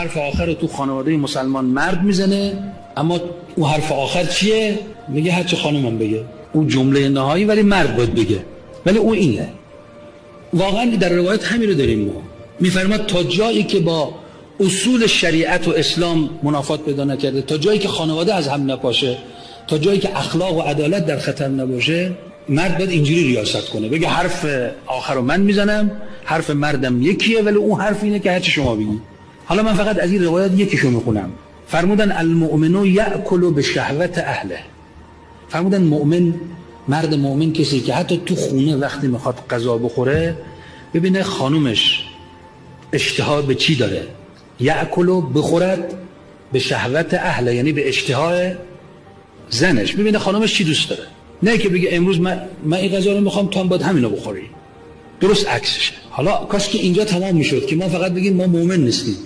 حرف آخر رو تو خانواده مسلمان مرد میزنه، اما اون حرف آخر چیه؟ میگه هرچی خانومم بگه. اون جمله نهایی ولی مرد باید بگه، ولی اون اینه. واقعا در روایت همین رو داریم ما. میفرماد تا جایی که با اصول شریعت و اسلام منافات پیدا نکرده، تا جایی که خانواده از هم نپاشه، تا جایی که اخلاق و عدالت در خطر نباشه، مرد باید اینجوری ریاست کنه، بگه حرف آخر رو من میزنم، حرف مردم یکیه، ولی اون حرف اینه که هرچی شما بگی. حالا من فقط از این روایت یکیشو میخونم. فرمودن المؤمن یأکل بشهوت اهله. فرمودن مؤمن، مرد مؤمن کسی که حتی تو خونه وقتی میخواد غذا بخوره ببینه خانومش اشتها به چی داره، یأکل بخورد به شهوت اهله، یعنی به اشتهای زنش، ببینه خانومش چی دوست داره، نه که بگه امروز من این غذا رو میخوام تو هم باید همینو بخوری. درست عکسشه. حالا کاش که اینجا تمام میشد که ما فقط بگیم ما مؤمن نیستیم.